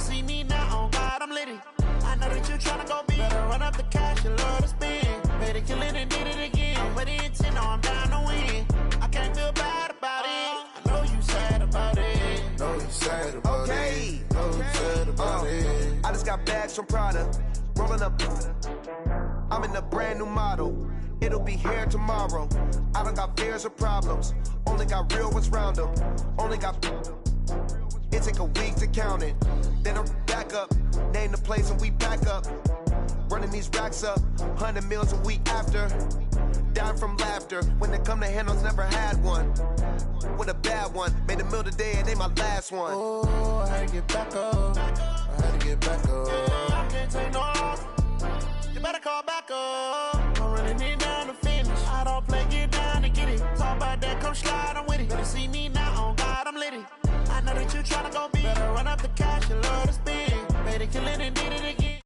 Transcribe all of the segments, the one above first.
see me now, on God, I'm litty. I know that you tryna go big. Better run up the cash, you love to spend. Better kill it and did it again. I'm with the intent, no, I'm down to win. I can't feel bad about it. I know you sad about it. Know you sad about it. Know you sad about it. I just got bags from Prada. Rolling up. I'm in a brand new model. It'll be here tomorrow. I don't got fears or problems. Only got real ones round them. Only got. It take a week to count it. Then I'm back up. Name the place and we back up. Running these racks up. 100 meals a week after. Down from laughter. When they come to handles, never had one. With a bad one. Made a meal today and they my last one. Oh, I had to get back up. I had to get back up. I can't take no loss. You better call back up. I'm running it down to finish. I don't play, get down to get it. Talk about that, come slide, I'm with it. Better see me now, on God, I'm litty. I know that you tryna go big. Better run up the cash, you love to spend. Better kill it and did it again.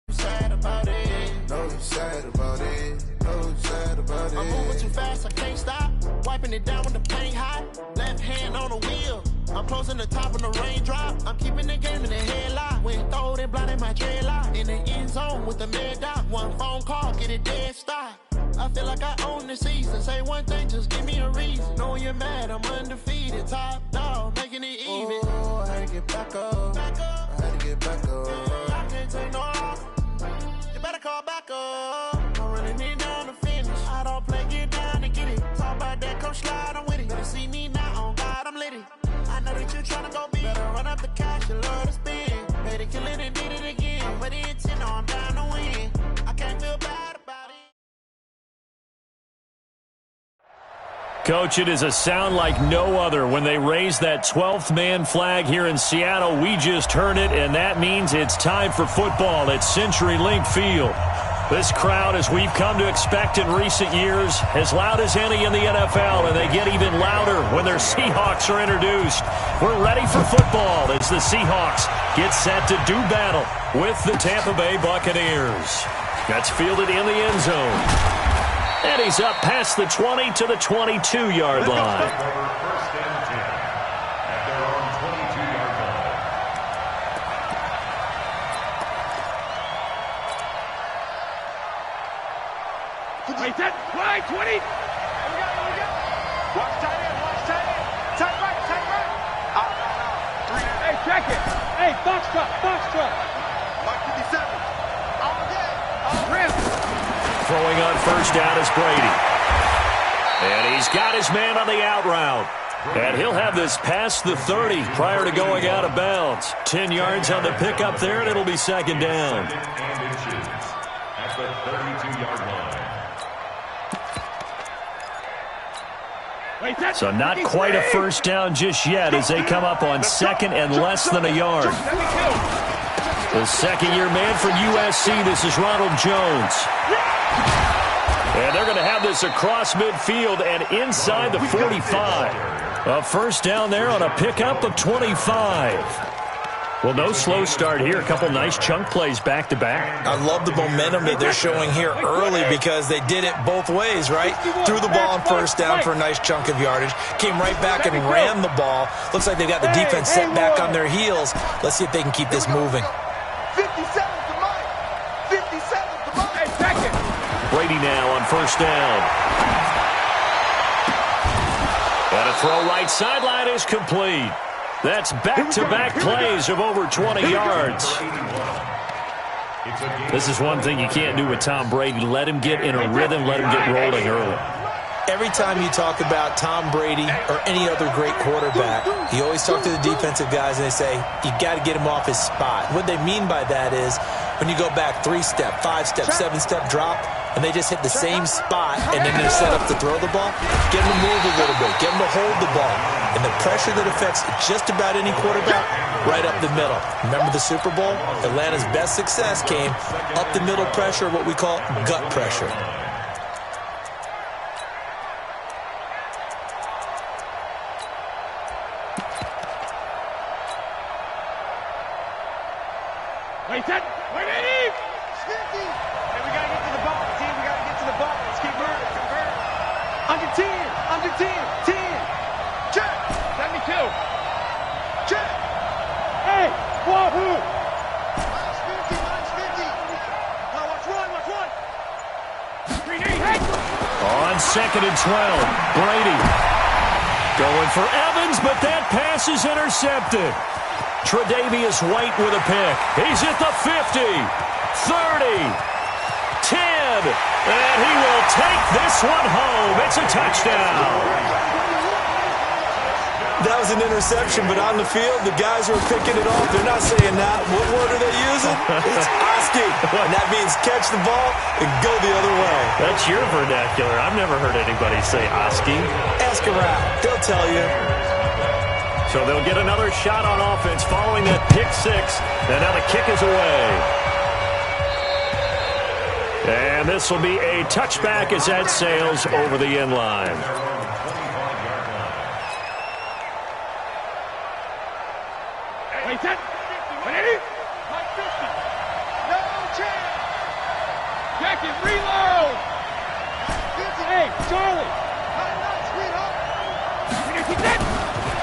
You sad about it. Know you sad about it. Know you sad about it. I'm moving too fast, I can't stop. Wiping it down when the paint hot. Left hand on the wheel. I'm closing the top when the raindrop. I'm keeping the game in the headlock. When throwed and blinded my dreadlock. In the end zone with the mad dot. One phone call, get it dead stop. I feel like I own the season. Say one thing, just give me a reason. Knowing you're mad, I'm undefeated. Top dog, making it even. Oh, I had to get back up. I had to get back up. I can't take no loss. You better call back up. I'm running it down to finish. I don't play, get down to get it. Talk about that, come slide, I'm with it. Better see me now, on God, I'm litty. I know that you tryna go big. Better run up the cash, you love to spend. Better kill it and did it again. I'm with the intent, no, I'm down to win. I can't feel bad about it. Coach, it is a sound like no other when they raise that 12th man flag here in Seattle. We just heard it, and that means it's time for football at CenturyLink Field. This crowd, as we've come to expect in recent years, as loud as any in the NFL, and they get even louder when their Seahawks are introduced. We're ready for football as the Seahawks get set to do battle with the Tampa Bay Buccaneers. That's fielded in the end zone. And he's up past the 20 to the 22-yard line. First and 10 at their own 22-yard line. Wait, that fly, 20. Here we go. Watch tight end, tight right. Hey, check it. Hey, box truck. Mark 57. Rim. Throwing on first down is Brady. And he's got his man on the out route. And he'll have this past the 30 prior to going out of bounds. 10 yards on the pickup there, and it'll be second down. Second and inches at the 32-yard line. So not quite a first down just yet as they come up on second and less than a yard. The second-year man for USC, this is Ronald Jones. And they're going to have this across midfield and inside the 45. A first down there on a pickup of 25. Well, no slow start here. A couple nice chunk plays back-to-back. I love the momentum that they're showing here early because they did it both ways, right? Threw the ball on first down for a nice chunk of yardage. Came right back and ran the ball. Looks like they've got the defense set back on their heels. Let's see if they can keep this moving. 57 to Mike. 57 to Mike. Hey, second. Brady now on first down. And a throw right sideline is complete. That's back-to-back plays of over 20 yards. This is one thing you can't do with Tom Brady. Let him get in a rhythm, let him get rolling early. Every time you talk about Tom Brady or any other great quarterback, you always talk to the defensive guys and they say, you got to get him off his spot. What they mean by that is when you go back 3-step, 5-step, 7-step drop, and they just hit the same spot, and then they're set up to throw the ball, get them to move a little bit, get them to hold the ball. And the pressure that affects just about any quarterback, right up the middle. Remember the Super Bowl? Atlanta's best success came up the middle pressure, what we call gut pressure. Wait, that. Wait, Eddie! Sneaky! Hey, we got to get to the ball, team. We got to get to the ball. Let's keep moving. Under 10. Under 10. 10. Check. Let me 2nd and 12. Brady going for Evans, but that pass is intercepted. Tre'Davious White with a pick. He's at the 50, 30, 10, and he will take this one home. It's a touchdown. That was an interception, but on the field, the guys who are picking it off, they're not saying that. What word are they using? It's Oski. And that means catch the ball and go the other way. That's your vernacular. I've never heard anybody say Oski. Ask around. They'll tell you. So they'll get another shot on offense following that pick six. And now the kick is away. And this will be a touchback as that sails over the end line. Reload! Hey, Charlie!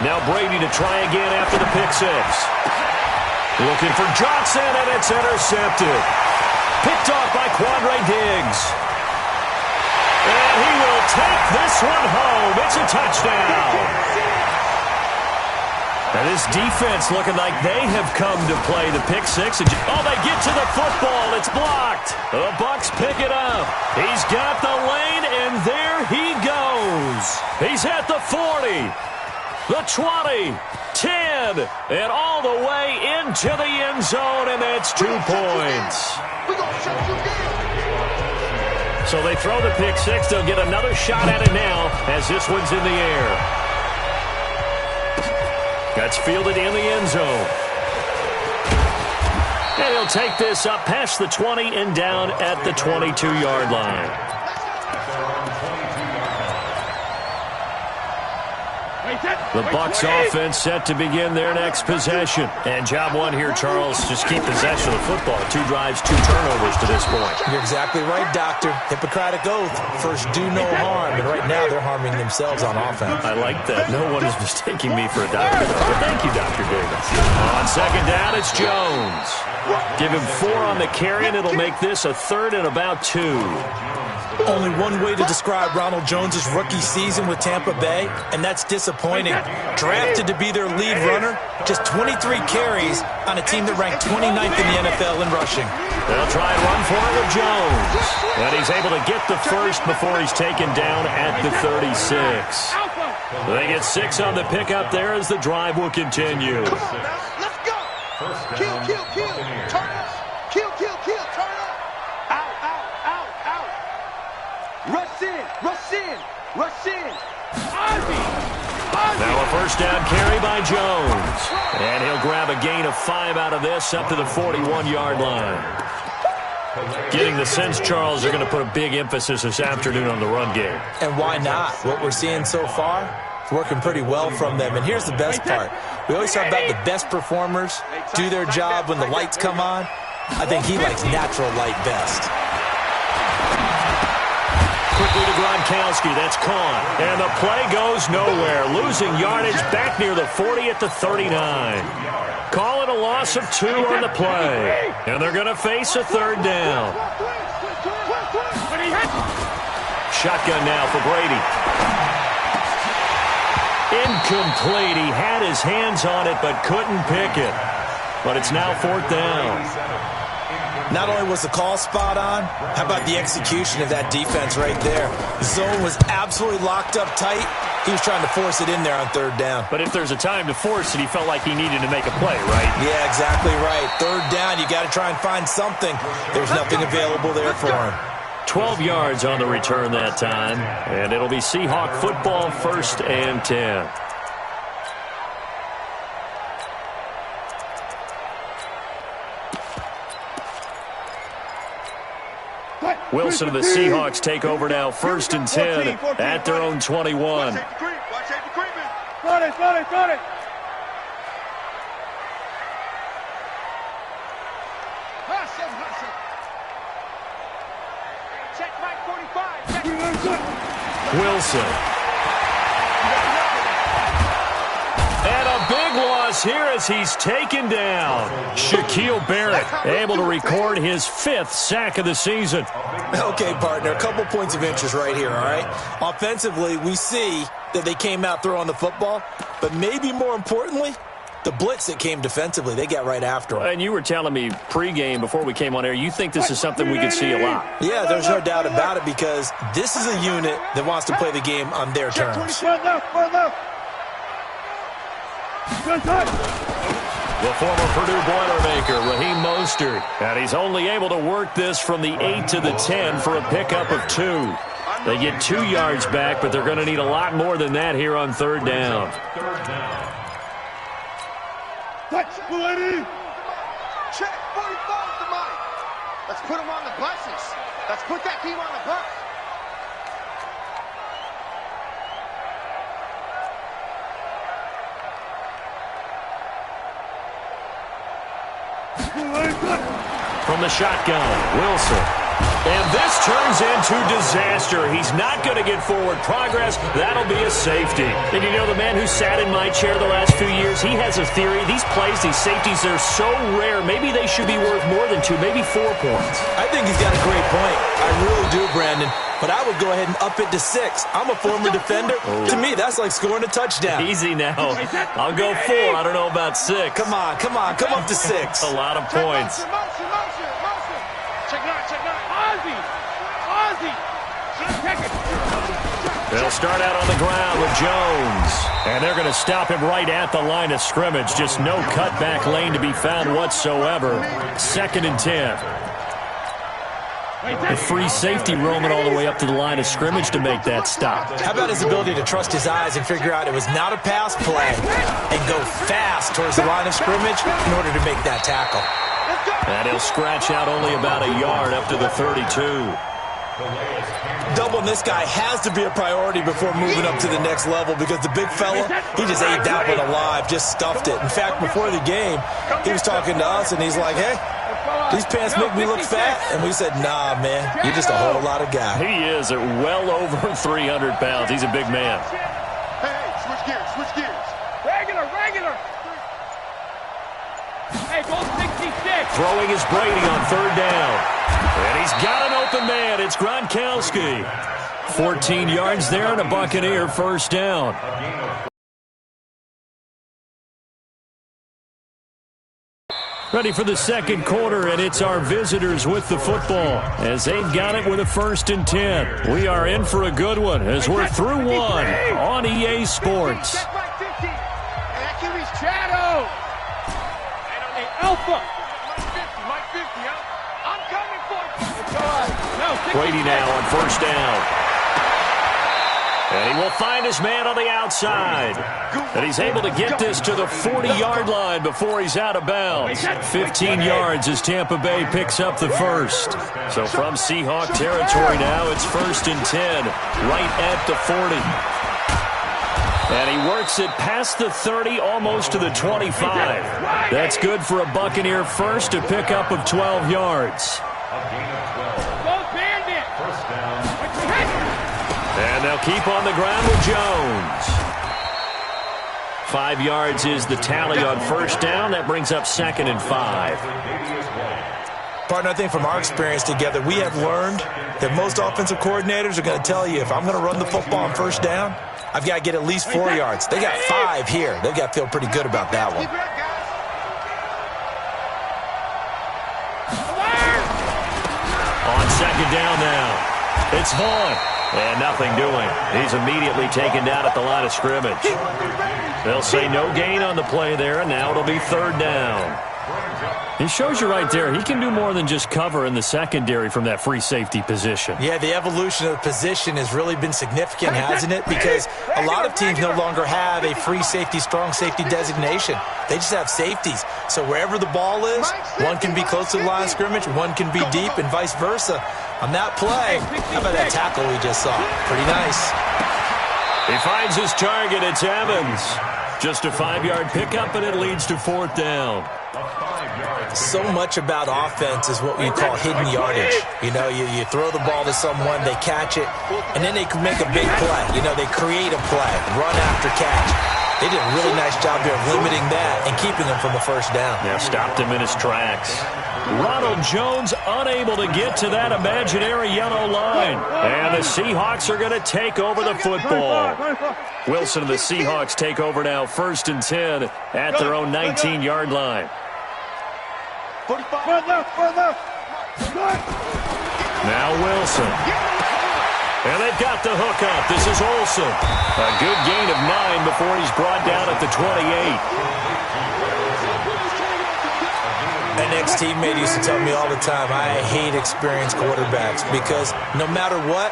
Now Brady to try again after the pick six. Looking for Johnson, and it's intercepted. Picked off by Quandre Diggs. And he will take this one home. It's a touchdown. And this defense looking like they have come to play the pick six. Oh, they get to the football. It's blocked. The Bucs pick it up. He's got the lane, and there he goes. He's at the 40, the 20, 10, and all the way into the end zone, and that's 2 points. So they throw the pick six. They'll get another shot at it now as this one's in the air. That's fielded in the end zone. And he'll take this up past the 20 and down at the 22-yard line. The Bucs offense set to begin their next possession. And job one here, Charles, just keep possession of the football. 2 drives, 2 turnovers to this point. You're exactly right, Doctor. Hippocratic oath. First, do no harm. And right now, they're harming themselves on offense. I like that. No one is mistaking me for a doctor. But thank you, Dr. Davis. On second down, it's Jones. Give him 4 on the carry, and it'll make this a 3rd and about 2. Only one way to describe Ronald Jones' rookie season with Tampa Bay, and that's disappointing. Drafted to be their lead runner, just 23 carries on a team that ranked 29th in the NFL in rushing. They'll try and run for it with Jones. And he's able to get the first before he's taken down at the 36. They get 6 on the pickup there as the drive will continue. Let's go! Kill, kill, kill! Turn up! Kill, kill, kill! Turn up! Out, out, out, out! Rush in! Rush in! Rush in! Now a first down carry by Jones. And he'll grab a gain of 5 out of this up to the 41-yard line. Getting the sense, Charles, they're going to put a big emphasis this afternoon on the run game. And why not? What we're seeing so far, it's working pretty well from them. And here's the best part. We always talk about the best performers do their job when the lights come on. I think he likes natural light best. Quickly to Gronkowski. That's caught. And the play goes nowhere. Losing yardage back near the 40 at the 39. Call it a loss of 2 on the play. And they're going to face a 3rd down. Shotgun now for Brady. Incomplete. He had his hands on it but couldn't pick it. But it's now 4th down. Not only was the call spot on, how about the execution of that defense right there? The zone was absolutely locked up tight. He was trying to force it in there on 3rd down. But if there's a time to force it, he felt like he needed to make a play, right? Yeah, exactly right. 3rd down, you got to try and find something. There's nothing available there for him. 12 yards on the return that time. And it'll be Seahawk football, 1st and 10. Wilson and the Seahawks take over now, 1st and 10 at their own 21. Got it, got it, got it. Check back 45. Wilson. And a big one us here as he's taken down. Shaquille Barrett able to record his 5th sack of the season. Okay, partner, a couple points of interest right here, all right? Offensively, we see that they came out throwing the football, but maybe more importantly, the blitz that came defensively, they got right after him. And you were telling me pregame before we came on air, you think this is something we could see a lot. Yeah, there's no doubt about it because this is a unit that wants to play the game on their terms. The former Purdue Boilermaker, Raheem Mostert. And he's only able to work this from the 8 to the 10 for a pickup of 2. They get 2 yards back, but they're going to need a lot more than that here on 3rd down. Touch, lady. Check, 45's the money. Let's put them on the buses. Let's put that team on the bus. From the shotgun, Wilson. And this turns into disaster. He's not going to get forward progress. That'll be a safety. And you know, the man who sat in my chair the last few years, he has a theory. These plays, these safeties, they're so rare. Maybe they should be worth more than 2, maybe 4 points. I think he's got a great point. I really do, Brandon. But I would go ahead and up it to 6. I'm a former defender. To me, that's like scoring a touchdown. Easy now. I'll go 4. I don't know about 6. Come on. Come up to 6. A lot of points. They'll start out on the ground with Jones. And they're going to stop him right at the line of scrimmage. Just no cutback lane to be found whatsoever. 2nd and 10. The free safety roaming all the way up to the line of scrimmage to make that stop. How about his ability to trust his eyes and figure out it was not a pass play and go fast towards the line of scrimmage in order to make that tackle. And he'll scratch out only about a yard up to the 32. Doubling this guy has to be a priority before moving up to the next level because the big fella, he just ate that one alive, just stuffed it. In fact, before the game, he was talking to us, and he's like, hey, these pants make me look fat. And we said, nah, man, you're just a whole lot of guy. He is at well over 300 pounds. He's a big man. Hey, switch gears. Regular. Hey, goal 66. Throwing is Brady on 3rd down. And he's got an open man. It's Gronkowski. 14 yards there and a Buccaneer 1st down. Ready for the 2nd quarter, and it's our visitors with the football as they've got it with a 1st and 10. We are in for a good one as we're through 1 on EA Sports. Check right 50. And that QB's Shadow. And on the Alpha. Mike 50, I'm coming for you. Brady now on 1st down. And he will find his man on the outside. And he's able to get this to the 40-yard line before he's out of bounds. 15 yards as Tampa Bay picks up the 1st. So from Seahawk territory now, it's 1st and 10, right at the 40. And he works it past the 30, almost to the 25. That's good for a Buccaneer 1st to pick up of 12 yards. And they'll keep on the ground with Jones. 5 yards is the tally on 1st down. That brings up 2nd and 5. Partner, I think from our experience together, we have learned that most offensive coordinators are going to tell you, if I'm going to run the football on 1st down, I've got to get at least 4 yards. They got 5 here. They've got to feel pretty good about that one. On 2nd down now, it's Vaughn. And nothing doing. He's immediately taken down at the line of scrimmage. They'll say no gain on the play there, and now it'll be 3rd down. He shows you right there, he can do more than just cover in the secondary from that free safety position. Yeah, the evolution of the position has really been significant, hasn't it? Because a lot of teams no longer have a free safety, strong safety designation. They just have safeties. So wherever the ball is, one can be close to the line of scrimmage, one can be deep, and vice versa. On that play, how about that tackle we just saw? Pretty nice. He finds his target. It's Evans. Just a 5-yard pickup, and it leads to 4th down. So much about offense is what we call hidden yardage. You know, you throw the ball to someone, they catch it, and then they can make a big play. You know, they create a play, run after catch. They did a really nice job here of limiting that and keeping him from the first down. Yeah, stopped him in his tracks. Ronald Jones unable to get to that imaginary yellow line. And the Seahawks are going to take over the football. Wilson and the Seahawks take over now, 1st and 10 at their own 19-yard line. 45. Left. Now Wilson. And they've got the hook up. This is Olsen. A good gain of 9 before he's brought down at the 28. An ex-teammate used to tell me all the time, I hate experienced quarterbacks because no matter what,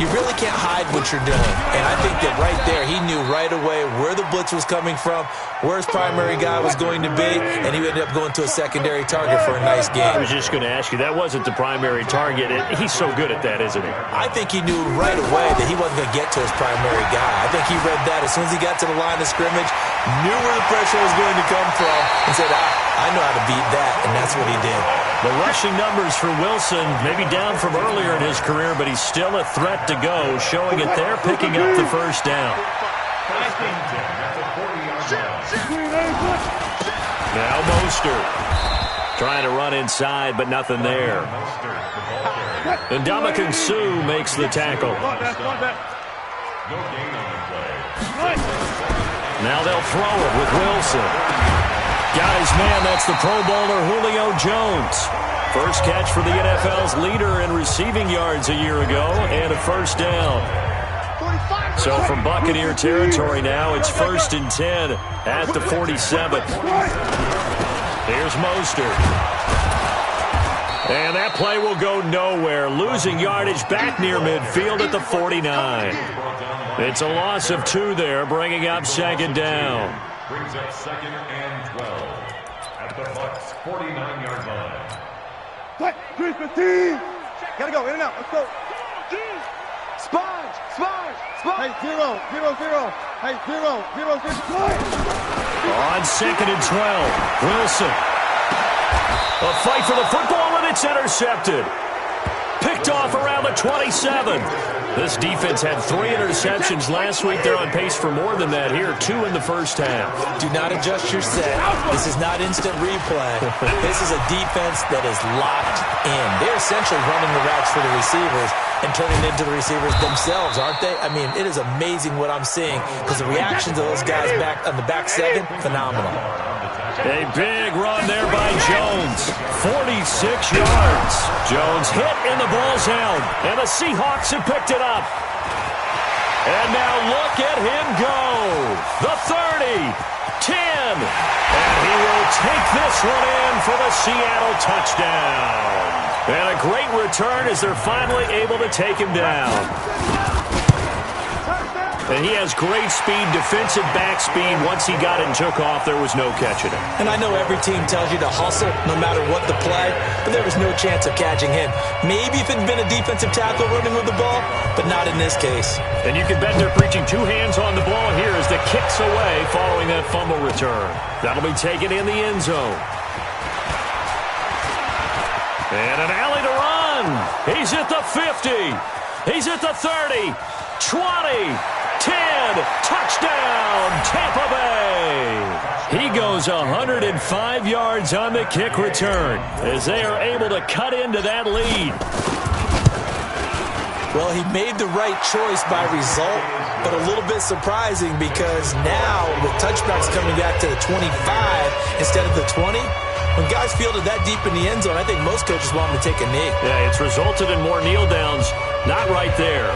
you really can't hide what you're doing. And I think that right there, he knew right away where the blitz was coming from, where his primary guy was going to be, and he ended up going to a secondary target for a nice game. I was just going to ask you, that wasn't the primary target. He's so good at that, isn't he? I think he knew right away that he wasn't going to get to his primary guy. I think he read that as soon as he got to the line of scrimmage, knew where the pressure was going to come from, and said, I know how to beat that, and that's what he did. The rushing numbers for Wilson, maybe down from earlier in his career, but he's still a threat to go, showing it there, picking up the first down. Now Mostert trying to run inside, but nothing there. And Ndamukong Suh makes the tackle. Now they'll throw it with Wilson. Got his man, that's the Pro Bowler Julio Jones. First catch for the NFL's leader in receiving yards a year ago, and a first down. So from Buccaneer territory now, it's 1st and 10 at the 47. Here's Mostert. And that play will go nowhere. Losing yardage back near midfield at the 49. It's a loss of 2 there, bringing up 2nd down. Brings up 2nd and 12 at the Bucs 49-yard line. What? 3-15. Gotta go, in and out. Let's go. Sponge. Hey, 0. Hey, 0. On 2nd and 12, Wilson. A fight for the football, and it's intercepted. Picked off around the 27. This defense had 3 interceptions last week. They're on pace for more than that here. 2 in the first half. Do not adjust your set. This is not instant replay. This is a defense that is locked in. They're essentially running the routes for the receivers and turning into the receivers themselves, aren't they? I mean, it is amazing what I'm seeing because the reactions of those guys back on the back 7, phenomenal. A big run there by Jones. 46 yards. Jones hit and the ball's out. And the Seahawks have picked it up. And now look at him go. The 30, 10. And he will take this one in for the Seattle touchdown. And a great return as they're finally able to take him down. And he has great speed, defensive back speed. Once he got it and took off, there was no catching him. And I know every team tells you to hustle no matter what the play, but there was no chance of catching him. Maybe if it had been a defensive tackle running with the ball, but not in this case. And you can bet they're preaching 2 hands on the ball here as the kick's away following that fumble return. That'll be taken in the end zone. And an alley to run. He's at the 50. He's at the 30, 20. 10, touchdown, Tampa Bay. He goes 105 yards on the kick return as they are able to cut into that lead. Well, he made the right choice by result, but a little bit surprising because now with touchbacks coming back to the 25 instead of the 20, when guys fielded that deep in the end zone, I think most coaches want them to take a knee. Yeah, it's resulted in more kneel downs. Not right there.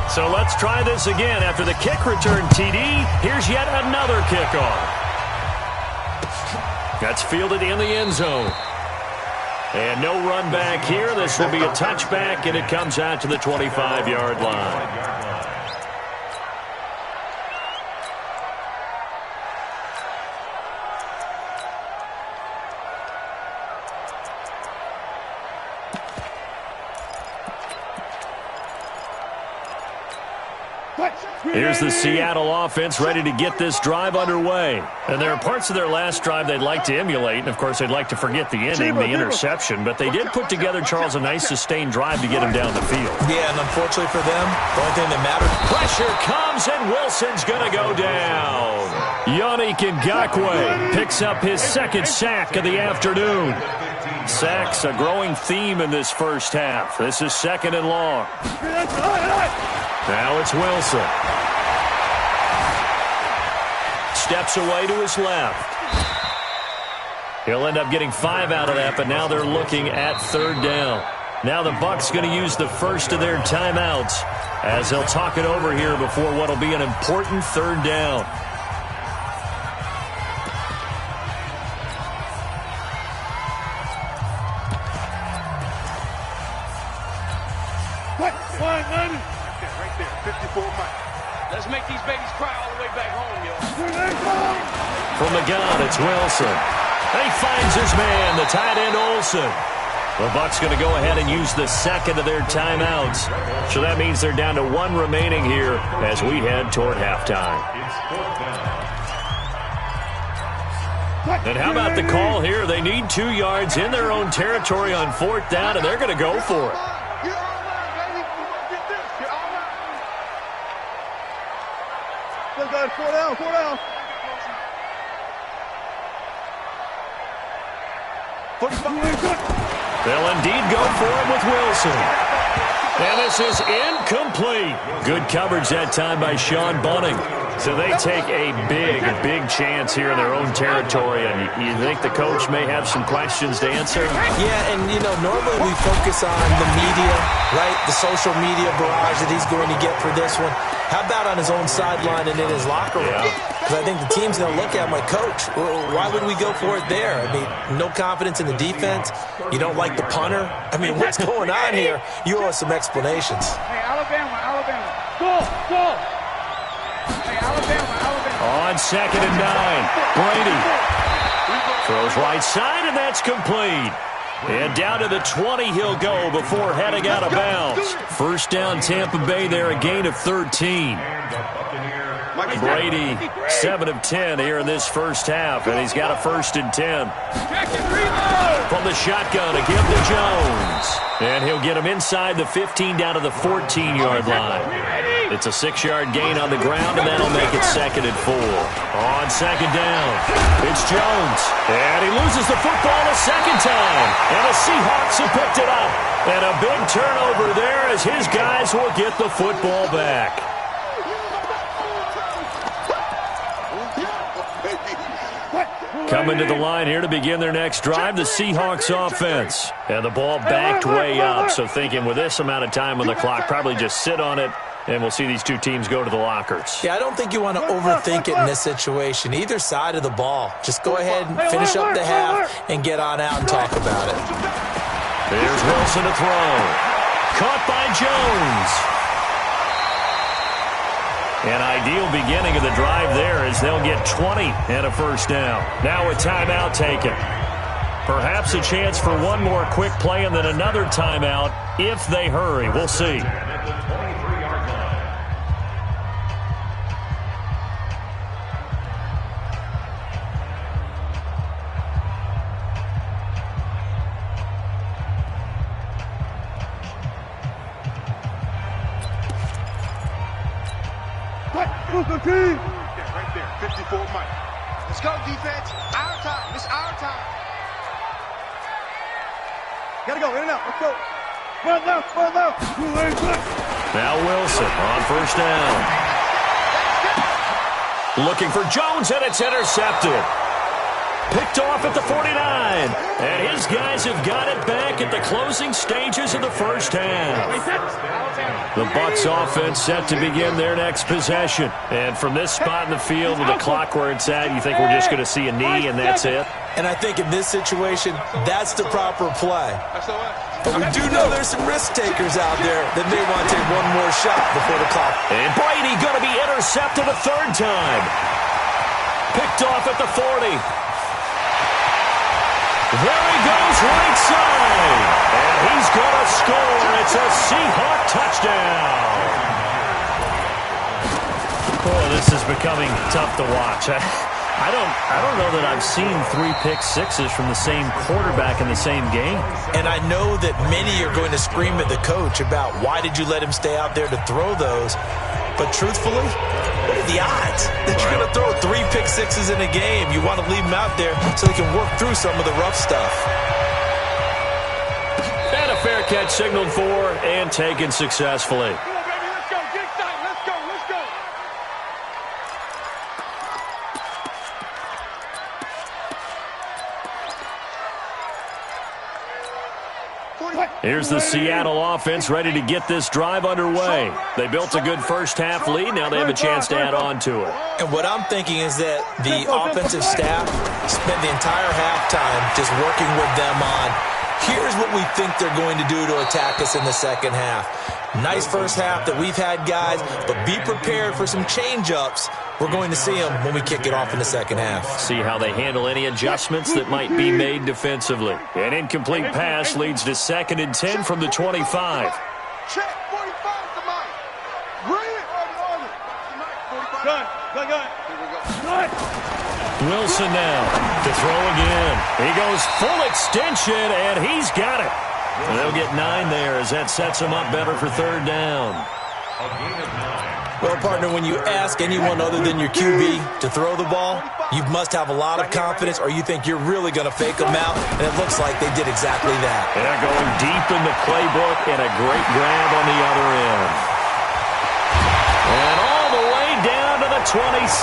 So let's try this again. After the kick return TD, here's yet another kickoff. That's fielded in the end zone. And no run back here. This will be a touchback, and it comes out to the 25-yard line. Here's the Seattle offense ready to get this drive underway. And there are parts of their last drive they'd like to emulate, and, of course, they'd like to forget the inning, the interception. But they did put together, Charles, a nice sustained drive to get him down the field. Yeah, and unfortunately for them, the only thing that matters. Pressure comes, and Wilson's going to go down. Yannick Ngakoue picks up his second sack of the afternoon. Sacks a growing theme in this first half. This is second and long. Now it's Wilson. Steps away to his left. He'll end up getting 5 out of that, but now they're looking at third down. Now the Bucs going to use the first of their timeouts as they'll talk it over here before what will be an important third down. Let's make these babies cry all the way back home, yo. From the gun, it's Wilson. And he finds his man, the tight end Olsen. The Bucs going to go ahead and use the second of their timeouts. So that means they're down to 1 remaining here as we head toward halftime. And how about the call here? They need 2 yards in their own territory on fourth down, and they're going to go for it. Four down. They'll indeed go for it with Wilson. And this is incomplete. Good coverage that time by Sean Bunting. So they take a big chance here in their own territory. And you think the coach may have some questions to answer? Yeah, and, normally we focus on the media, right? The social media barrage that he's going to get for this one. How about on his own sideline and in his locker room? Because I think the team's going to look at my coach. Why would we go for it there? I mean, no confidence in the defense. You don't like the punter. I mean, what's going on here? You owe us some explanations. Hey, Alabama. Go. Hey, Alabama. On second and 9, Brady throws right side, and that's complete. And down to the 20 he'll go before heading out of bounds. First down, Tampa Bay there, a gain of 13. Brady, 7 of 10 here in this first half, and he's got a 1st and 10. From the shotgun, a give to Jones. And he'll get him inside the 15 down to the 14-yard line. It's a 6-yard gain on the ground, and that'll make it 2nd and 4. On second down, it's Jones. And he loses the football a second time. And the Seahawks have picked it up. And a big turnover there as his guys will get the football back. Coming to the line here to begin their next drive, the Seahawks offense. And the ball backed way up, so thinking with this amount of time on the clock, probably just sit on it, and we'll see these 2 teams go to the lockers. Yeah, I don't think you want to overthink it in this situation. Either side of the ball. Just go ahead and finish up the half and get on out and talk about it. Here's Wilson to throw. Caught by Jones. An ideal beginning of the drive there as they'll get 20 and a first down. Now a timeout taken. Perhaps a chance for one more quick play and then another timeout if they hurry. We'll see. Right there, 54 Mike. Let's go, defense. Our time. It's our time. Gotta go, in and out. Let's go. Run left. Now Wilson on first down. Looking for Jones, and it's intercepted. Picked off at the 49. And his guys have got it back at the closing stages of the first half. The Bucs offense set to begin their next possession. And from this spot in the field with the clock where it's at, you think we're just going to see a knee and that's it? And I think in this situation, that's the proper play. But we do know there's some risk takers out there that may want to take one more shot before the clock. And Brady going to be intercepted a 3rd time. Picked off at the 40. There he goes right side. And he's going to score. It's a Seahawk touchdown. Boy, this is becoming tough to watch. I don't know that I've seen 3 pick sixes from the same quarterback in the same game. And I know that many are going to scream at the coach about why did you let him stay out there to throw those. But truthfully, what are the odds that you're going to throw 3 pick sixes in a game? You want to leave them out there so they can work through some of the rough stuff. And a fair catch signaled for and taken successfully. Here's the Seattle offense ready to get this drive underway. They built a good first-half lead. Now they have a chance to add on to it. And what I'm thinking is that the offensive staff spent the entire halftime just working with them on, here's what we think they're going to do to attack us in the second half. Nice first half that we've had, guys, but be prepared for some change-ups. We're going to see them when we kick it off in the second half. See how they handle any adjustments that might be made defensively. An incomplete pass leads to 2nd and 10 from the 25. Check, 45 to Mike. Brilliant. Gun. Wilson now to throw again. He goes full extension, and he's got it. And they'll get 9 there as that sets him up better for 3rd down. A gain of 9. Well, partner, when you ask anyone other than your QB to throw the ball, you must have a lot of confidence or you think you're really going to fake them out, and it looks like they did exactly that. Yeah, going deep in the playbook and a great grab on the other end. And all the way down to the 26.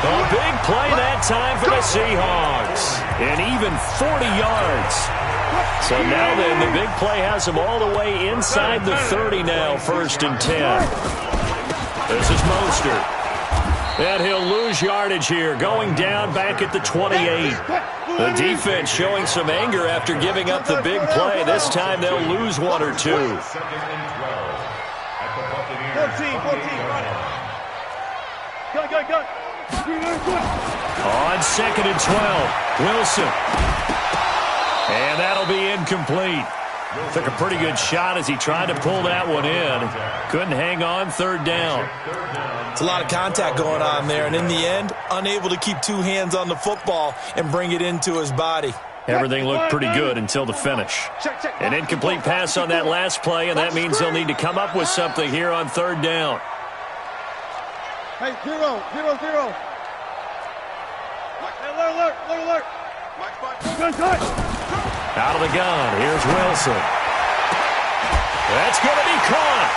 A big play that time for the Seahawks. And even 40 yards. So now then, the big play has them all the way inside the 30 now, 1st and 10. This is Mostert. And he'll lose yardage here, going down back at the 28. The defense showing some anger after giving up the big play. This time they'll lose 1 or 2. 2nd and 12 at the Buccaneers. 14. Go. On 2nd and 12, Wilson. And that'll be incomplete. Took a pretty good shot as he tried to pull that one in. Couldn't hang on, 3rd down. It's a lot of contact going on there, and in the end, unable to keep 2 hands on the football and bring it into his body. Everything looked pretty good until the finish. An incomplete pass on that last play, and that means they'll need to come up with something here on 3rd down. Hey, 0. Alert. Gun. Out of the gun, here's Wilson. That's going to be caught.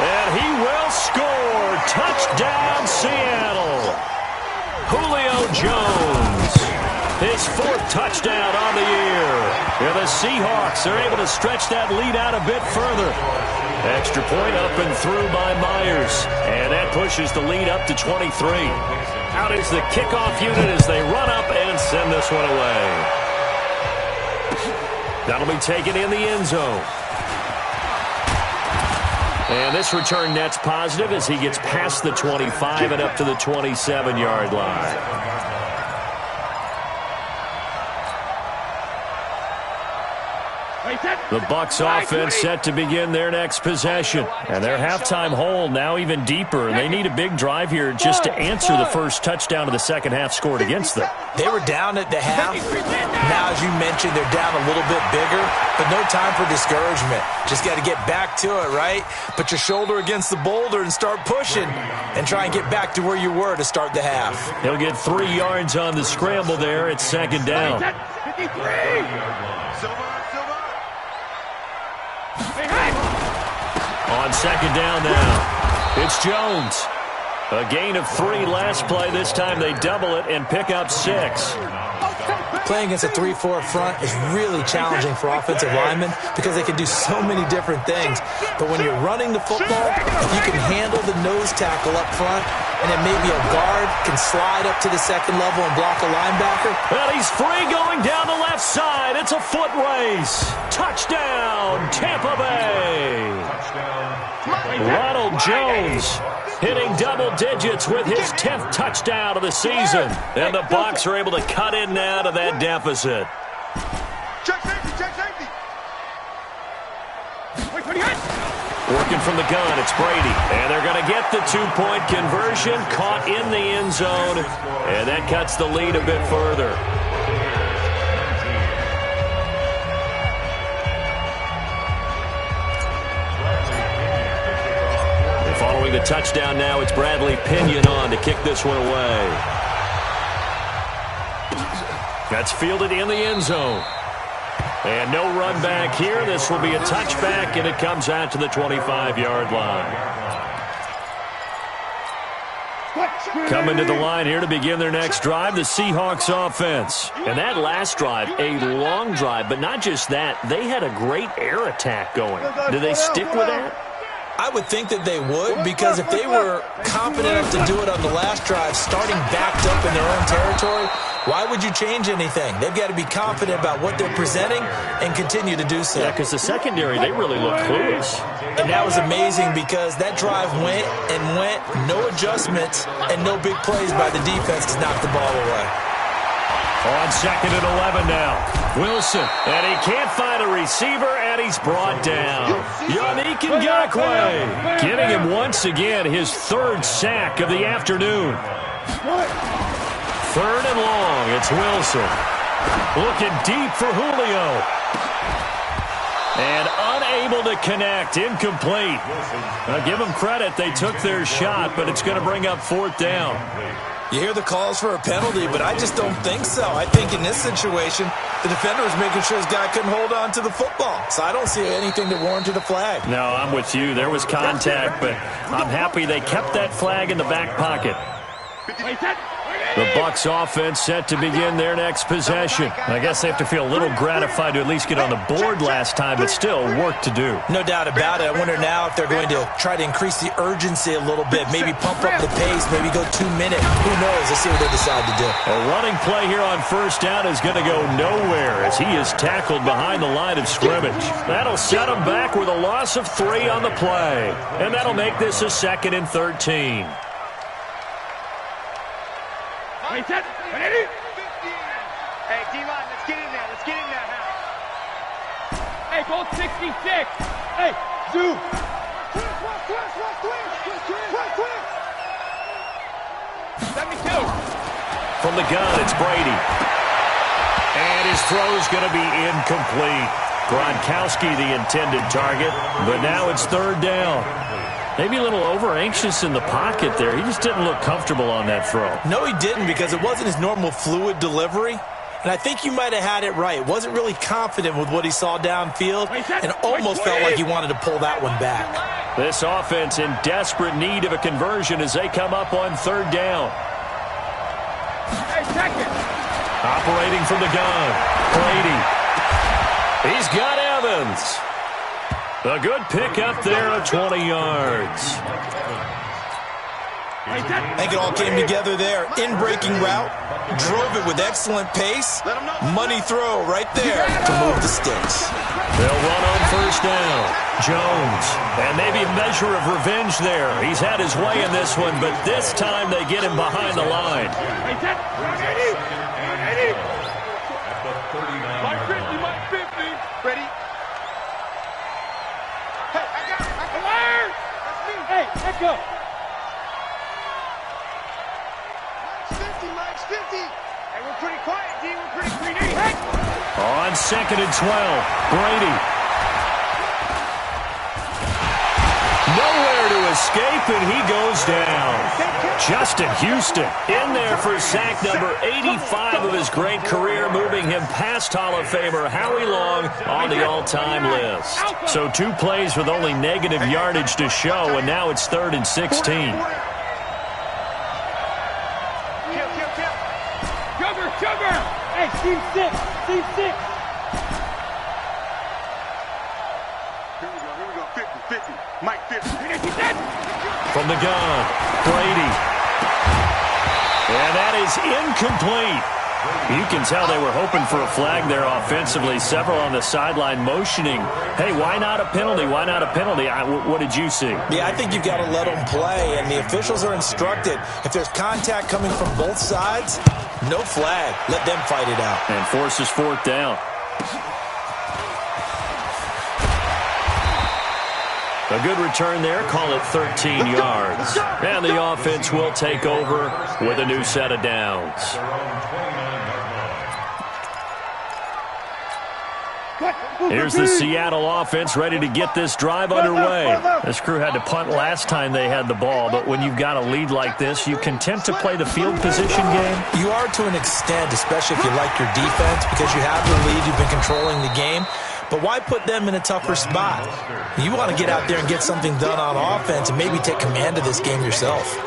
And he will score. Touchdown, Seattle. Julio Jones. His 4th touchdown on the year. And the Seahawks are able to stretch that lead out a bit further. Extra point up and through by Myers. And that pushes the lead up to 23. Out is the kickoff unit as they run up and send this one away. That'll be taken in the end zone. And this return net's positive as he gets past the 25 and up to the 27-yard line. The Bucs offense set to begin their next possession. And their halftime hole now even deeper. And they need a big drive here just to answer the first touchdown of the second half scored against them. They were down at the half. Now, as you mentioned, they're down a little bit bigger, but no time for discouragement. Just got to get back to it, right? Put your shoulder against the boulder and start pushing and try and get back to where you were to start the half. He'll get 3 yards on the scramble there. It's 2nd down. 53. On 2nd down now, it's Jones. A gain of 3 last play. This time they double it and pick up 6. Playing against a 3-4 front is really challenging for offensive linemen because they can do so many different things. But when you're running the football, if you can handle the nose tackle up front, and then maybe a guard can slide up to the second level and block a linebacker. Well, he's free going down the left side. It's a foot race. Touchdown, Tampa Bay. Ronald Jones hitting double digits with his 10th touchdown of the season. And the Bucs are able to cut in now to that deficit. Check safety. Wait for the hit. Working from the gun, it's Brady. And they're going to get the two-point conversion, caught in the end zone, and that cuts the lead a bit further. And following the touchdown now, it's Bradley Pinion on to kick this one away. That's fielded in the end zone. And no run back here. This will be a touchback, and it comes out to the 25-yard line. Coming to the line here to begin their next drive, the Seahawks offense. And that last drive, a long drive, but not just that. They had a great air attack going. Do they stick with that? I would think that they would, because if they were confident enough to do it on the last drive, starting backed up in their own territory, why would you change anything? They've got to be confident about what they're presenting and continue to do so. Yeah, because the secondary, they really look clueless. And that was amazing because that drive went and went, no adjustments, and no big plays by the defense to knock the ball away. On 2nd and 11 now. Wilson, and he can't find a receiver, and he's brought down. Yannick Ngakoue getting him once again his third sack of the afternoon. 3rd and long, it's Wilson. Looking deep for Julio. And unable to connect, incomplete. Now give them credit, they took their shot, but it's going to bring up 4th down. You hear the calls for a penalty, but I just don't think so. I think in this situation, the defender was making sure his guy couldn't hold on to the football. So I don't see anything that warranted a flag. No, I'm with you. There was contact, but I'm happy they kept that flag in the back pocket. The Bucs offense set to begin their next possession. I guess they have to feel a little gratified to at least get on the board last time, but still work to do. No doubt about it. I wonder now if they're going to try to increase the urgency a little bit, maybe pump up the pace, maybe go 2 minutes. Who knows? Let's see what they decide to do. A running play here on 1st down is going to go nowhere as he is tackled behind the line of scrimmage. That'll set him back with a loss of 3 on the play, and that'll make this a 2nd and 13. Hey, D-line, let's get in there. Let's get in there now. Hey, go 66. Hey, Zoo. Twist. 72. From the gun, it's Brady. And his throw's going to be incomplete. Gronkowski the intended target, but now it's 3rd down. Maybe a little over-anxious in the pocket there. He just didn't look comfortable on that throw. No, he didn't, because it wasn't his normal fluid delivery. And I think you might have had it right. Wasn't really confident with what he saw downfield and almost felt like he wanted to pull that one back. This offense in desperate need of a conversion as they come up on 3rd down. Hey, second. Operating from the gun, Brady. He's got Evans. A good pick up there of 20 yards. I think it all came together there. In-breaking route, drove it with excellent pace. Money throw right there to move the sticks. They'll run on 1st down. Jones, and maybe a measure of revenge there. He's had his way in this one, but this time they get him behind the line. Ready? Hey, let's go. Mike's 50. Hey, we're pretty quiet, D. We're pretty greedy. Hey. On 2nd and 12, Brady. Nowhere to escape, and he goes down. Justin Houston in there for sack number 85 of his great career, moving him past Hall of Famer Howie Long on the all-time list. So 2 plays with only negative yardage to show, and now it's 3rd and 16. Sugar. Hey, team 6. Here we go. 50. Mike 50. From the gun, Brady. And that is incomplete. You can tell they were hoping for a flag there offensively. Several on the sideline motioning, hey, why not a penalty? Why not a penalty? What did you see? Yeah, I think you've got to let them play, and the officials are instructed. If there's contact coming from both sides, no flag. Let them fight it out. And forces 4th down. A good return there. Call it 13 yards. And the offense will take over with a new set of downs. Here's the Seattle offense ready to get this drive underway. This crew had to punt last time they had the ball, but when you've got a lead like this, you can tend to play the field position game. You are to an extent, especially if you like your defense, because you have the lead, you've been controlling the game. But why put them in a tougher spot? You want to get out there and get something done on offense and maybe take command of this game yourself.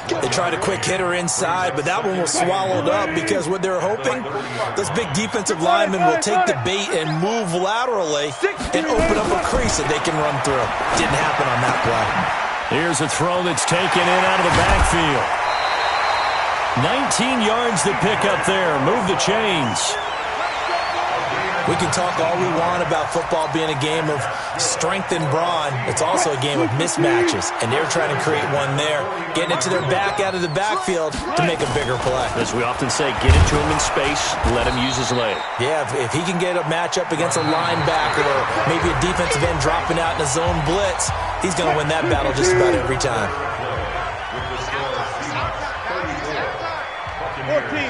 They tried a quick hitter inside, but that one was swallowed up because what they're hoping, those big defensive linemen will take the bait and move laterally and open up a crease that they can run through. Didn't happen on that play. Here's a throw that's taken in out of the backfield. 19 yards to pick up there. Move the chains. We can talk all we want about football being a game of strength and brawn. It's also a game of mismatches, and they're trying to create one there, getting it to their back out of the backfield to make a bigger play. As we often say, get into him in space, let him use his leg. Yeah, if he can get a matchup against a linebacker or maybe a defensive end dropping out in a zone blitz, he's going to win that battle just about every time.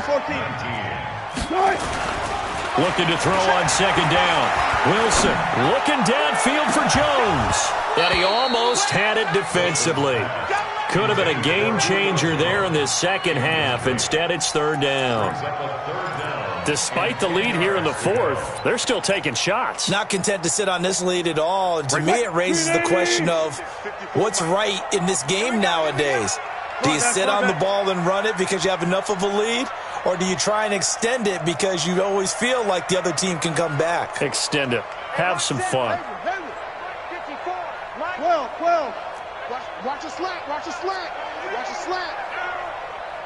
14. Looking to throw on second down. Wilson looking downfield for Jones. And he almost had it defensively. Could have been a game changer there in this second half. Instead, it's third down. Despite the lead here in the fourth, they're still taking shots. Not content to sit on this lead at all. And to me, it raises the question of what's right in this game nowadays. Do you sit on the ball and run it because you have enough of a lead? Or do you try and extend it because you always feel like the other team can come back? Extend it. Have some fun. 12. Watch a slant. Watch a slant.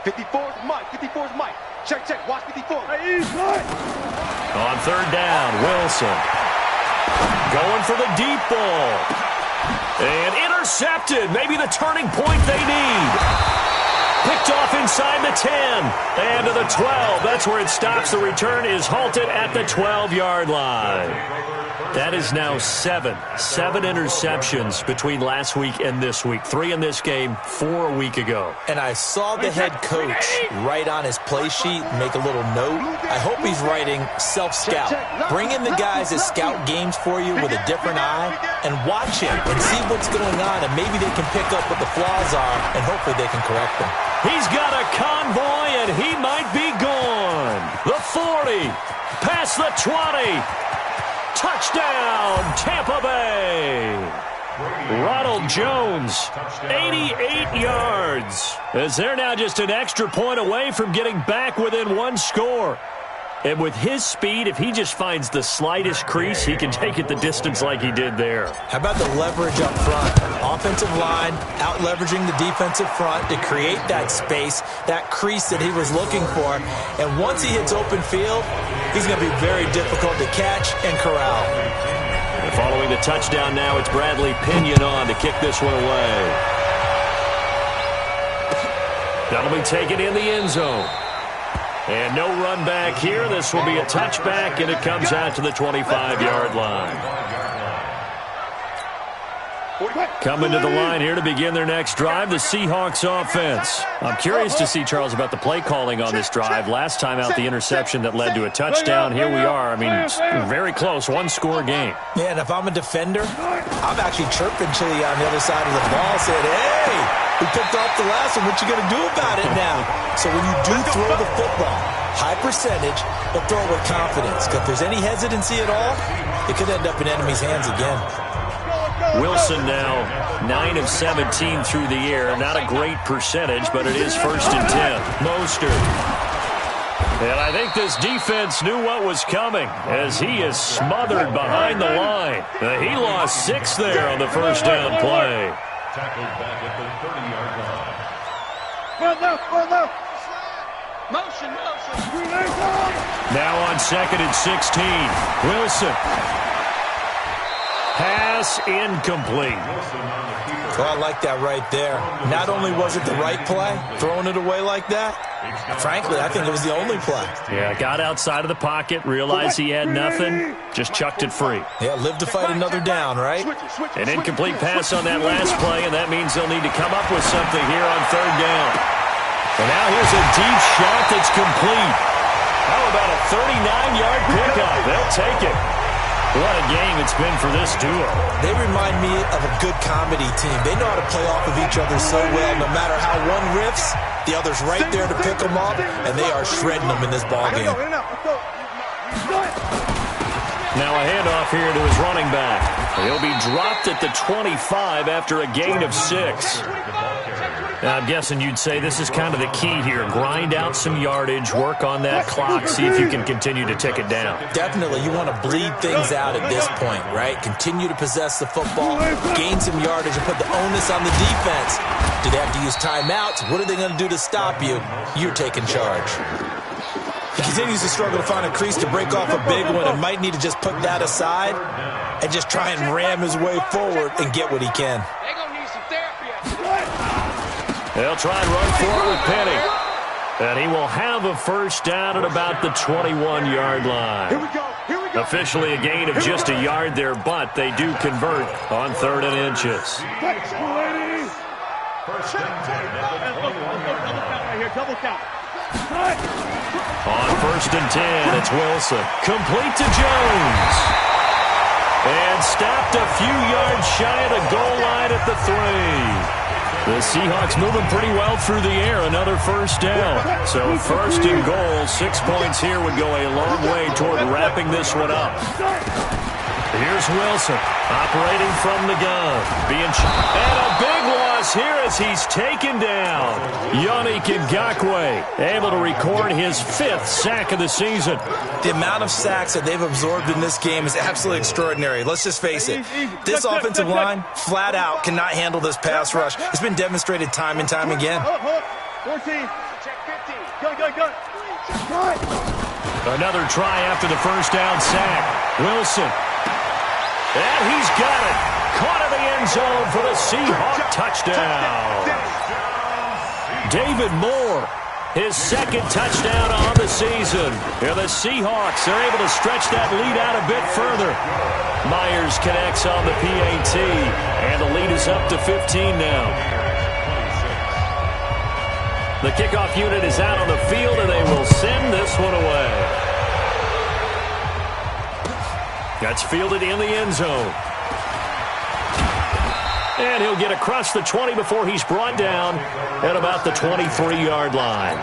54's Mike. Check. Watch 54. On third down, Wilson. Going for the deep ball. And intercepted. Maybe the turning point they need. Picked off inside the 10 and to the 12. That's where it stops. The return is halted at the 12-yard line. That is now seven interceptions between last week and this week. 3 in this game, 4 a week ago. And I saw the head coach write on his play sheet, make a little note. I hope he's writing self-scout. Bring in the guys that scout games for you with a different eye and watch him and see what's going on, and maybe they can pick up what the flaws are, and hopefully they can correct them. He's got a convoy, and he might be gone. The 40, past the 20. Touchdown, Tampa Bay. Ronald Jones, 88 yards. As they're now just an extra point away from getting back within one score. And with his speed, if he just finds the slightest crease, he can take it the distance like he did there. How about the leverage up front? Offensive line out-leveraging the defensive front to create that space, that crease that he was looking for. And once he hits open field, he's going to be very difficult to catch and corral. And following the touchdown now, it's Bradley Pinion on to kick this one away. That'll be taken in the end zone. And no run back here. This will be a touchback, and it comes out to the 25-yard line. Coming to the line here to begin their next drive, the Seahawks offense. I'm curious to see, Charles, about the play calling on this drive. Last time out, the interception that led to a touchdown. Here we are. I mean, it's very close, one-score game. Yeah, and if I'm a defender, I'm actually chirping Chili on the other side of the ball, saying, hey, we picked off the last one. What you going to do about it now? So when you do throw the football, high percentage, but throw it with confidence. Because if there's any hesitancy at all, it could end up in enemy's hands again. Wilson now 9 of 17 through the air. Not a great percentage, but it is 1st and 10. Mostert. And I think this defense knew what was coming as he is smothered behind the line. He lost 6 there on the first down play. Tackled back at the 30-yard line. Motion. Now on 2nd and 16. Wilson. Pass incomplete. Well, I like that right there. Not only was it the right play, throwing it away like that, Frankly, I think it was the only play. Yeah, got outside of the pocket, realized he had nothing, just chucked it free. Yeah, live to fight another down, right? An incomplete pass on that last play, and that means they'll need to come up with something here on third down. And now here's a deep shot that's complete. How about a 39-yard pickup? They'll take it. What a game it's been for this duo. They remind me of a good comedy team. They know how to play off of each other so well. No matter how one riffs, the other's right there to pick them up, and they are shredding them in this ballgame. Now a handoff here to his running back. He'll be dropped at the 25 after a gain of 6. Now, I'm guessing you'd say this is kind of the key here. Grind out some yardage, work on that clock, see if you can continue to tick it down. Definitely. You want to bleed things out at this point, right? Continue to possess the football, gain some yardage, and put the onus on the defense. Do they have to use timeouts? What are they going to do to stop you? You're taking charge. He continues to struggle to find a crease to break off a big one and might need to just put that aside and just try and ram his way forward and get what he can. They'll try and run for it with Penny. And he will have a first down at about the 21-yard line. Officially a gain of just a yard there, but they do convert on 3rd and inches. On 1st and 10, it's Wilson. Complete to Jones. And stopped a few yards shy of the goal line at the 3. The Seahawks moving pretty well through the air. Another first down. So 1st and goal, 6 points here would go a long way toward wrapping this one up. Here's Wilson operating from the gun. And a big loss here as he's taken down. Yannick Ngakoue able to record his 5th sack of the season. The amount of sacks that they've absorbed in this game is absolutely extraordinary. Let's just face it. This offensive line, flat out, cannot handle this pass rush. It's been demonstrated time and time again. 14. Check 15. Go. Another try after the first down sack. Wilson. And he's got it. Caught in the end zone for the Seahawk touchdown. David Moore, his 2nd touchdown on the season. And the Seahawks are able to stretch that lead out a bit further. Myers connects on the PAT, and the lead is up to 15 now. The kickoff unit is out on the field, and they will send this one away. That's fielded in the end zone. And he'll get across the 20 before he's brought down at about the 23-yard line.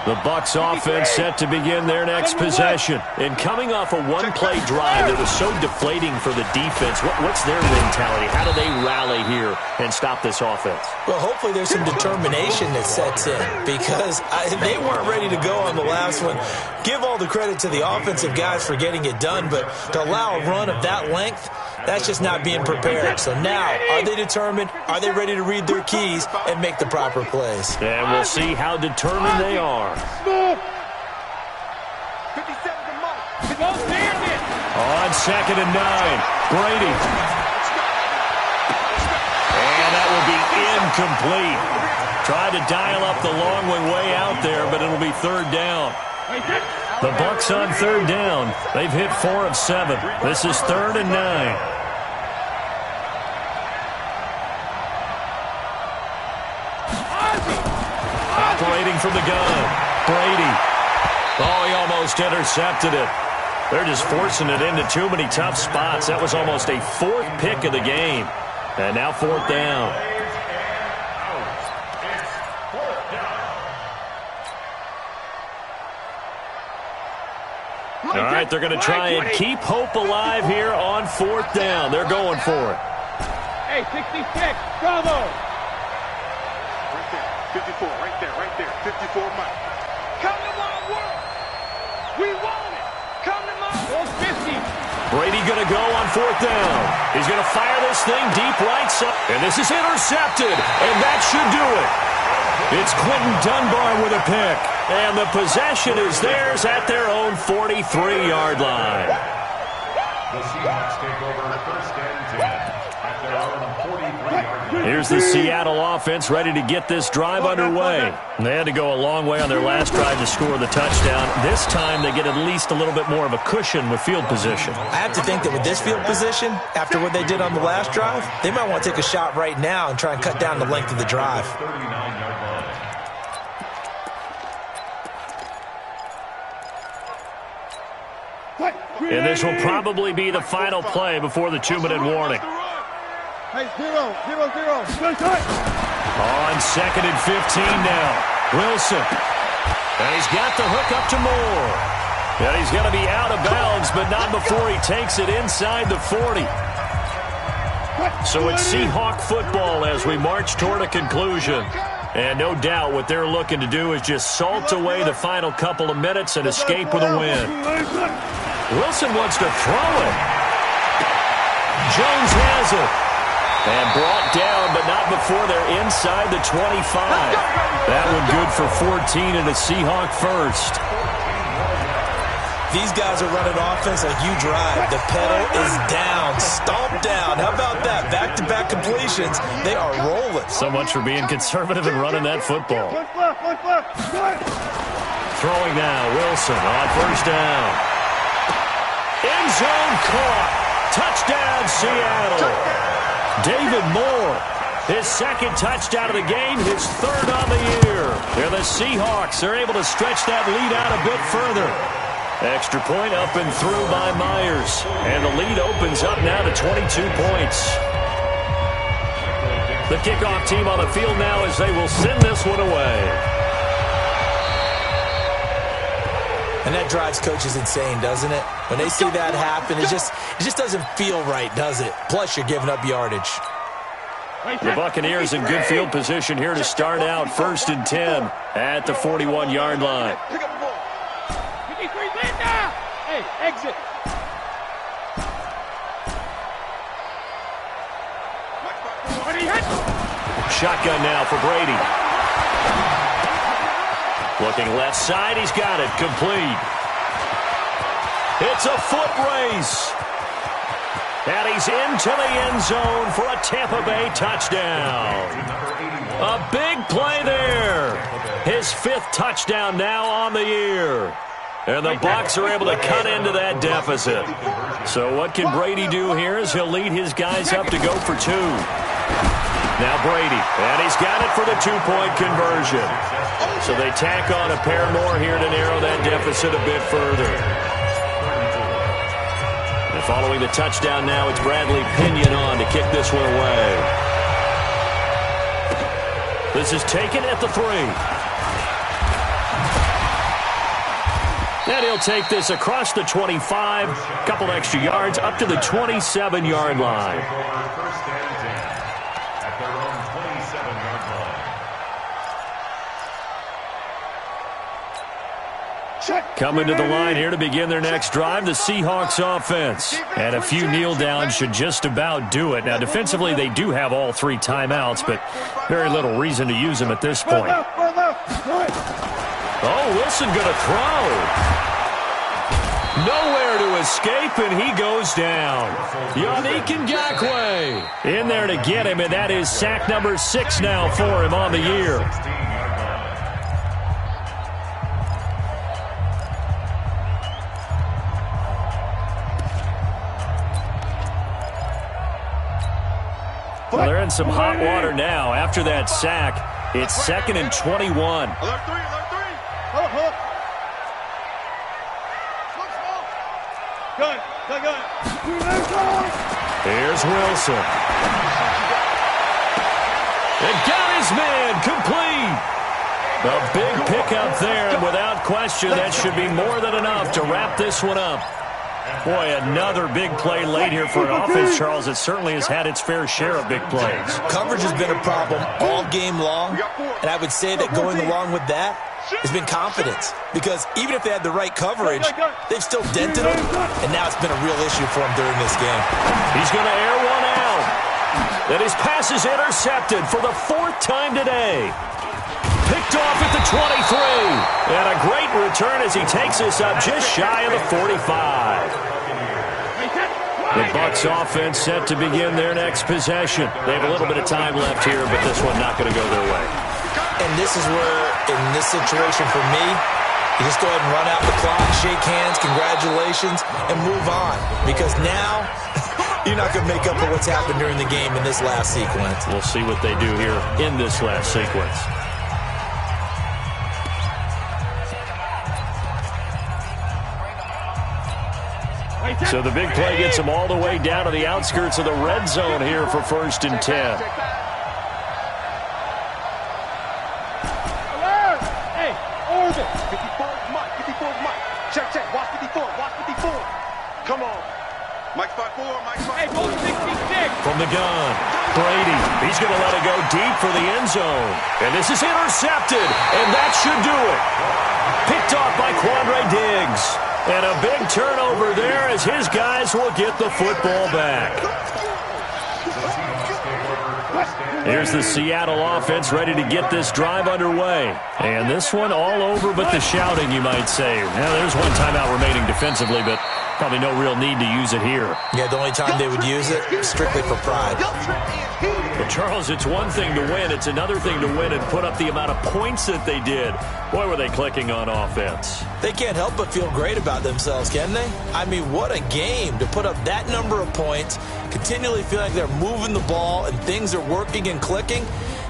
The Bucs offense set to begin their next possession. And coming off a one-play drive that was so deflating for the defense, what's their mentality? How do they rally here and stop this offense? Well, hopefully there's some determination that sets in because they weren't ready to go on the last one. Give all the credit to the offensive guys for getting it done, but to allow a run of that length, that's just not being prepared. So now, are they determined? Are they ready to read their keys and make the proper plays? And we'll see how determined they are. On 2nd and 9, Brady. And that will be incomplete. Tried to dial up the long one way out there, but it'll be 3rd down. The Bucs on 3rd down. They've hit 4 of 7. This is 3rd and 9. Operating from the gun. Brady. Oh, he almost intercepted it. They're just forcing it into too many tough spots. That was almost a 4th pick of the game. And now 4th down. All right, they're going to try and keep hope alive here on 4th down. They're going for it. Hey, 66, bravo! Right there, 54, right there, 54 Mike. Come to my world. We want it. Come to my world. 50. Brady going to go on 4th down. He's going to fire this thing deep right side. And this is intercepted. And that should do it. It's Quentin Dunbar with a pick. And the possession is theirs at their own 43-yard line. The Seahawks take over 1st and 10. Here's the Seattle offense ready to get this drive underway. They had to go a long way on their last drive to score the touchdown. This time they get at least a little bit more of a cushion with field position. I have to think that with this field position, after what they did on the last drive, they might want to take a shot right now and try and cut down the length of the drive. And this will probably be the final play before the 2-minute warning. Hey, 0-0-0. On 2nd and 15 now. Wilson. And he's got the hook up to Moore. And he's going to be out of bounds, but not before he takes it inside the 40. So it's Seahawk football as we march toward a conclusion. And no doubt what they're looking to do is just salt away the final couple of minutes and escape with a win. Wilson wants to throw it. Jones has it. And brought down, but not before they're inside the 25. That one good for 14 and a Seahawk first. These guys are running offense like you drive. The pedal is down, stomp down. How about that? Back-to-back completions. They are rolling. So much for being conservative and running that football. Throwing now, Wilson on first down. End zone caught. Touchdown, Seattle. David Moore, his second touchdown of the game, his third on the year. And the Seahawks are able to stretch that lead out a bit further. Extra point up and through by Myers. And the lead opens up now to 22 points. The kickoff team on the field now as they will send this one away. And that drives coaches insane, doesn't it? When they see that happen, it just doesn't feel right, does it? Plus, you're giving up yardage. The Buccaneers in good field position here to start out 1st and 10 at the 41-yard line. Hey, exit. Shotgun now for Brady. Looking left side, he's got it, complete. It's a foot race. And he's into the end zone for a Tampa Bay touchdown. A big play there. His 5th touchdown now on the year. And the Bucs are able to cut into that deficit. So what can Brady do here is he'll lead his guys up to go for 2. Now Brady, and he's got it for the 2-point conversion. So they tack on a pair more here to narrow that deficit a bit further. And following the touchdown now, it's Bradley Pinion on to kick this one away. This is taken at the 3. And he'll take this across the 25, a couple extra yards, up to the 27-yard line. Coming to the line here to begin their next drive, the Seahawks offense. And a few kneel downs should just about do it. Now, defensively, they do have all 3 timeouts, but very little reason to use them at this point. Oh, Wilson going to throw. Nowhere to escape, and he goes down. Yannick Ngakoue in there to get him, and that is sack number 6 now for him on the year. Well, they're in some hot water now. After that sack, it's 2nd and 21. Alert 3. Gun. Here's Wilson. And got his man complete. A big pickup there, and without question, that should be more than enough to wrap this one up. Boy, another big play late here for an offense, Charles. It certainly has had its fair share of big plays. Coverage has been a problem all game long, and I would say that going along with that has been confidence. Because even if they had the right coverage, they've still dented them, and now it's been a real issue for them during this game. He's going to air one out. And his pass is intercepted for the 4th time today. Picked off at the 23. And a great return as he takes us up just shy of the 45. The Bucs offense set to begin their next possession. They have a little bit of time left here, but this one not going to go their way. And this is where, in this situation for me, you just go ahead and run out the clock, shake hands, congratulations, and move on. Because now, you're not going to make up for what's happened during the game in this last sequence. We'll see what they do here in this last sequence. So the big play gets them all the way down to the outskirts of the red zone here for 1st and 10. Hey, Orbit. 54 Mike. 54 Mike. Check. Watch 54. Watch 54. Come on. Mike 5-4. Mike 5-4. Hey, go 66. From the gun, Brady. He's going to let it go deep for the end zone. And this is intercepted. And that should do it. Picked off by Quandre Diggs. And a big turnover there as his guys will get the football back. Here's the Seattle offense ready to get this drive underway. And this one all over but the shouting, you might say. Now, there's one timeout remaining defensively, but probably no real need to use it here. Yeah, the only time they would use it, strictly for pride. Well, Charles, it's one thing to win. It's another thing to win and put up the amount of points that they did. Boy, were they clicking on offense. They can't help but feel great about themselves, can they? I mean, what a game to put up that number of points, continually feel like they're moving the ball and things are working and clicking.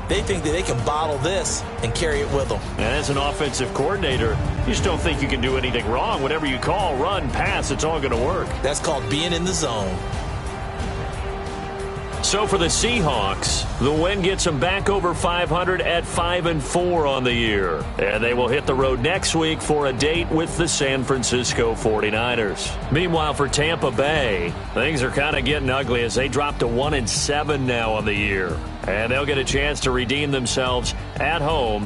They think that they can bottle this and carry it with them. And as an offensive coordinator, you just don't think you can do anything wrong. Whatever you call, run, pass, it's all going to work. That's called being in the zone. So for the Seahawks, the win gets them back over 500 at 5-4 on the year. And they will hit the road next week for a date with the San Francisco 49ers. Meanwhile, for Tampa Bay, things are kind of getting ugly as they drop to 1-7 now on the year. And they'll get a chance to redeem themselves at home.